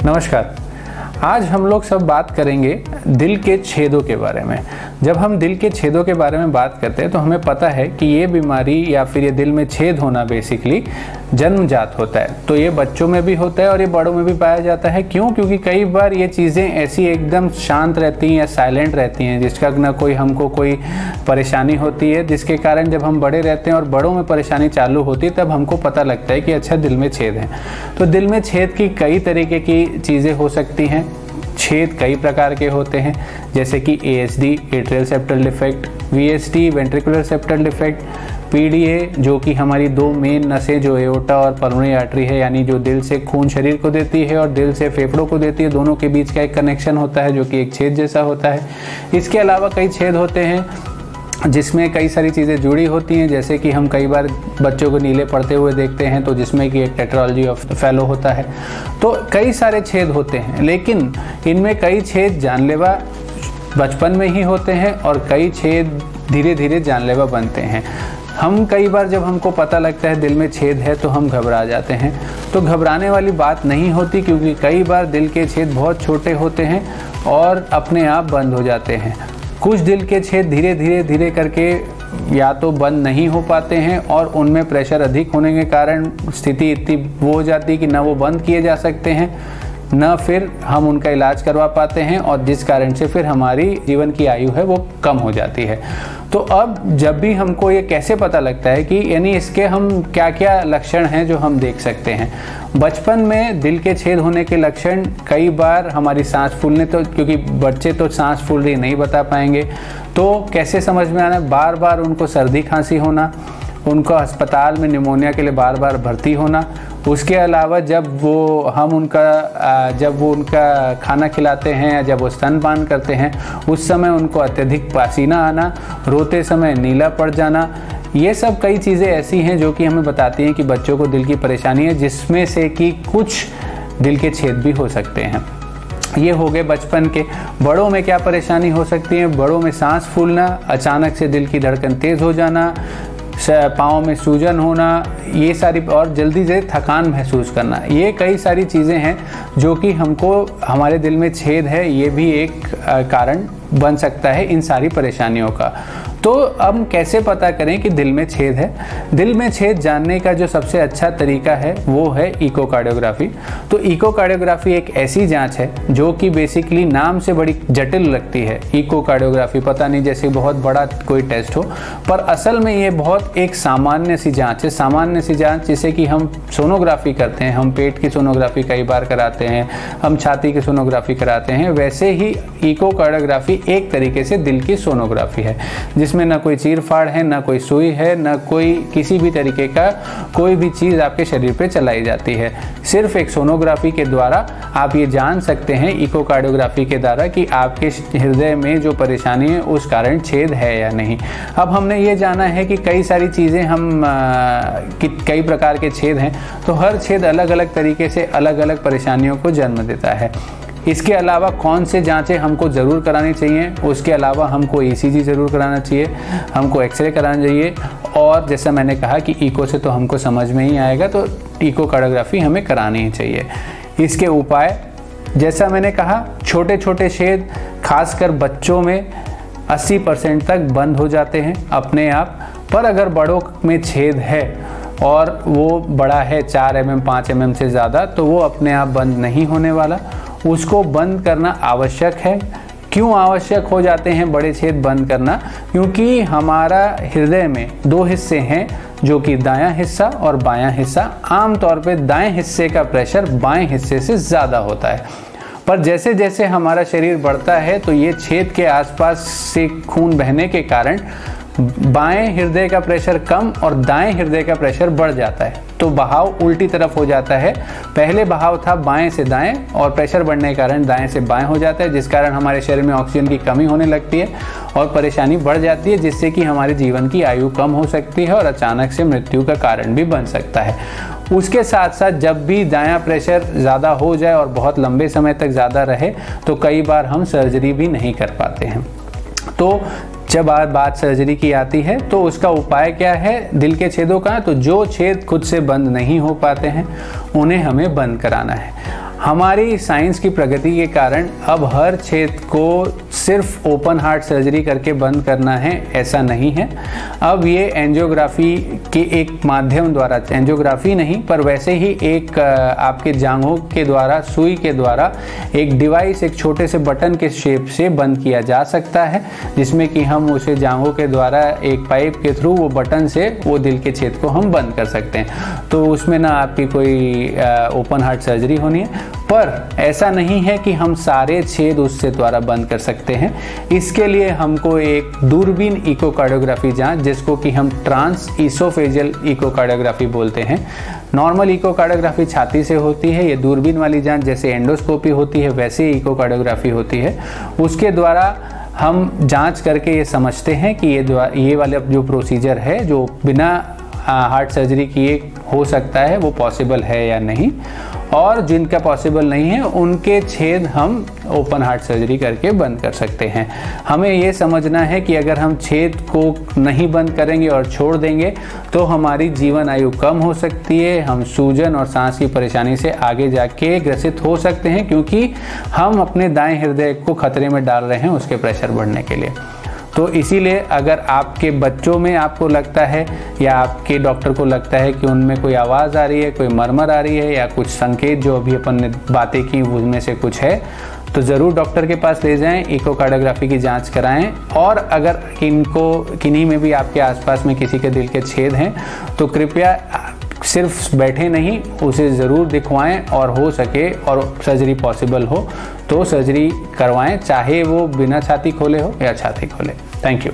नमस्कार। आज हम लोग सब बात करेंगे दिल के छेदों के बारे में। जब हम दिल के छेदों के बारे में बात करते हैं तो हमें पता है कि ये बीमारी या फिर ये दिल में छेद होना बेसिकली जन्मजात होता है। तो ये बच्चों में भी होता है और ये बड़ों में भी पाया जाता है। क्यों? क्योंकि कई बार ये चीज़ें ऐसी एकदम शांत रहती हैं या साइलेंट रहती हैं जिसका ना हमको कोई परेशानी होती है, जिसके कारण जब हम बड़े रहते हैं और बड़ों में परेशानी चालू होती है तब हमको पता लगता है कि अच्छा दिल में छेद है। तो दिल में छेद की कई तरीके की चीज़ें हो सकती हैं। छेद कई प्रकार के होते हैं, जैसे कि ASD atrial septal defect, VSD ventricular septal defect, PDA जो कि हमारी दो मेन नसें जो एओर्टा और पल्मोनरी आर्टरी है, यानी जो दिल से खून शरीर को देती है और दिल से फेफड़ों को देती है, दोनों के बीच का एक कनेक्शन होता है जो कि एक छेद जैसा होता है। इसके अलावा कई छेद होते हैं जिसमें कई सारी चीज़ें जुड़ी होती हैं, जैसे कि हम कई बार बच्चों को नीले पड़ते हुए देखते हैं तो जिसमें कि एक टेट्रालॉजी ऑफ फेलो होता है। तो कई सारे छेद होते हैं, लेकिन इनमें कई छेद जानलेवा बचपन में ही होते हैं और कई छेद धीरे धीरे जानलेवा बनते हैं। हम कई बार जब हमको पता लगता है दिल में छेद है तो हम घबरा जाते हैं। तो घबराने वाली बात नहीं होती, क्योंकि कई बार दिल के छेद बहुत छोटे होते हैं और अपने आप बंद हो जाते हैं। कुछ दिल के छेद धीरे धीरे करके या तो बंद नहीं हो पाते हैं और उनमें प्रेशर अधिक होने के कारण स्थिति इतनी वो हो जाती है कि ना वो बंद किए जा सकते हैं, न फिर हम उनका इलाज करवा पाते हैं, और जिस कारण से फिर हमारी जीवन की आयु है वो कम हो जाती है। तो अब जब भी हमको ये कैसे पता लगता है कि यानी इसके हम क्या क्या लक्षण हैं जो हम देख सकते हैं। बचपन में दिल के छेद होने के लक्षण कई बार हमारी सांस फूलने, तो क्योंकि बच्चे तो सांस फूल रही नहीं बता पाएंगे, तो कैसे समझ में आना, बार बार उनको सर्दी खांसी होना, उनको अस्पताल में निमोनिया के लिए बार बार भर्ती होना। उसके अलावा जब वो उनका खाना खिलाते हैं या जब वो स्तनपान करते हैं उस समय उनको अत्यधिक पसीना आना, रोते समय नीला पड़ जाना, ये सब कई चीज़ें ऐसी हैं जो कि हमें बताती हैं कि बच्चों को दिल की परेशानी है, जिसमें से कि कुछ दिल के छेद भी हो सकते हैं। ये हो गए बचपन के। बड़ों में क्या परेशानी हो सकती है? बड़ों में सांस फूलना, अचानक से दिल की धड़कन तेज़ हो जाना, पाँव में सूजन होना, ये सारी, और जल्दी से थकान महसूस करना, ये कई सारी चीज़ें हैं जो कि हमको हमारे दिल में छेद है ये भी एक कारण बन सकता है इन सारी परेशानियों का। तो अब कैसे पता करें कि दिल में छेद है? दिल में छेद जानने का जो सबसे अच्छा तरीका है वो है इकोकार्डियोग्राफी। तो इकोकार्डियोग्राफी एक ऐसी जांच है जो कि बेसिकली नाम से बड़ी जटिल लगती है। इकोकार्डियोग्राफी पता नहीं जैसे बहुत बड़ा कोई टेस्ट हो, पर असल में ये बहुत एक सामान्य सी जांच है। सामान्य सी जांच जिसे कि हम सोनोग्राफी करते हैं, हम पेट की सोनोग्राफी कई बार कराते हैं, हम छाती की सोनोग्राफी कराते हैं, वैसे ही इकोकार्डियोग्राफी एक तरीके से दिल की सोनोग्राफी है, जिसमें ना कोई चीर फाड़ है, ना कोई सुई है, ना कोई किसी भी तरीके का कोई भी चीज़ आपके शरीर पे चलाई जाती है। सिर्फ एक सोनोग्राफी के द्वारा आप ये जान सकते हैं, इकोकार्डियोग्राफी के द्वारा, कि आपके हृदय में जो परेशानी है उस कारण छेद है या नहीं। अब हमने ये जाना है कि कई सारी चीज़ें कई प्रकार के छेद हैं, तो हर छेद अलग अलग तरीके से अलग अलग परेशानियों को जन्म देता है। इसके अलावा कौन से जांचें हमको ज़रूर करानी चाहिए, उसके अलावा हमको ECG ज़रूर कराना चाहिए, हमको एक्सरे कराना चाहिए, और जैसा मैंने कहा कि इको से तो हमको समझ में ही आएगा, तो इकोकार्डियोग्राफी हमें करानी ही चाहिए। इसके उपाय, जैसा मैंने कहा, छोटे छोटे छेद खासकर बच्चों में 80% तक बंद हो जाते हैं अपने आप, पर अगर बड़ों में छेद है और वो बड़ा है 4 mm 5 mm से ज़्यादा, तो वो अपने आप बंद नहीं होने वाला, उसको बंद करना आवश्यक है। क्यों आवश्यक हो जाते हैं बड़े छेद बंद करना? क्योंकि हमारा हृदय में 2 हिस्से हैं, जो कि दायां हिस्सा और बायां हिस्सा। आमतौर पे दाएं हिस्से का प्रेशर बाएं हिस्से से ज़्यादा होता है, पर जैसे जैसे हमारा शरीर बढ़ता है तो ये छेद के आसपास से खून बहने के कारण बाएं हृदय का प्रेशर कम और दाएं हृदय का प्रेशर बढ़ जाता है, तो बहाव उल्टी तरफ हो जाता है। पहले बहाव था बाएं से दाएं और प्रेशर बढ़ने के कारण दाएं से बाएं हो जाता है, जिस कारण हमारे शरीर में ऑक्सीजन की कमी होने लगती है और परेशानी बढ़ जाती है, जिससे कि हमारे जीवन की आयु कम हो सकती है और अचानक से मृत्यु का कारण भी बन सकता है। उसके साथ साथ जब भी दायां प्रेशर ज़्यादा हो जाए और बहुत लंबे समय तक ज़्यादा रहे तो कई बार हम सर्जरी भी नहीं कर पाते हैं। तो जब बात सर्जरी की आती है तो उसका उपाय क्या है दिल के छेदों का? तो जो छेद खुद से बंद नहीं हो पाते हैं उन्हें हमें बंद कराना है। हमारी साइंस की प्रगति के कारण अब हर छेद को सिर्फ ओपन हार्ट सर्जरी करके बंद करना है, ऐसा नहीं है। अब ये एंजियोग्राफी के एक माध्यम द्वारा, एंजियोग्राफी नहीं पर वैसे ही एक आपके जांघों के द्वारा, सुई के द्वारा एक डिवाइस, एक छोटे से बटन के शेप से बंद किया जा सकता है, जिसमें कि हम उसे जांघों के द्वारा एक पाइप के थ्रू वो बटन से वो दिल के छेद को हम बंद कर सकते हैं। तो उसमें ना आपकी कोई ओपन हार्ट सर्जरी होनी है, पर ऐसा नहीं है कि हम सारे छेद उससे द्वारा बंद कर सकते हैं। इसके लिए हमको एक दूरबीन इकोकार्डियोग्राफी जांच, जिसको कि हम ट्रांस इसोफेजियल इकोकार्डियोग्राफी बोलते हैं। नॉर्मल इकोकार्डियोग्राफी छाती से होती है, ये दूरबीन वाली जांच जैसे एंडोस्कोपी होती है वैसे ही इकोकार्डियोग्राफी होती है। उसके द्वारा हम जांच करके ये समझते हैं कि ये वाला जो प्रोसीजर है जो बिना हार्ट सर्जरी किए हो सकता है वो पॉसिबल है या नहीं, और जिनका पॉसिबल नहीं है उनके छेद हम ओपन हार्ट सर्जरी करके बंद कर सकते हैं। हमें ये समझना है कि अगर हम छेद को नहीं बंद करेंगे और छोड़ देंगे तो हमारी जीवन आयु कम हो सकती है, हम सूजन और सांस की परेशानी से आगे जाके ग्रसित हो सकते हैं, क्योंकि हम अपने दाएं हृदय को खतरे में डाल रहे हैं उसके प्रेशर बढ़ने के लिए। तो इसीलिए अगर आपके बच्चों में आपको लगता है या आपके डॉक्टर को लगता है कि उनमें कोई आवाज़ आ रही है, कोई मरमर आ रही है या कुछ संकेत जो अभी अपन ने बातें की उनमें से कुछ है, तो ज़रूर डॉक्टर के पास ले जाएं, इकोकार्डियोग्राफी की जांच कराएं। और अगर किन्हीं में भी आपके आसपास में किसी के दिल के छेद हैं तो कृपया सिर्फ बैठे नहीं, उसे ज़रूर दिखवाएं और हो सके और सर्जरी पॉसिबल हो तो सर्जरी करवाएं, चाहे वो बिना छाती खोले हो या छाती खोले। Thank you.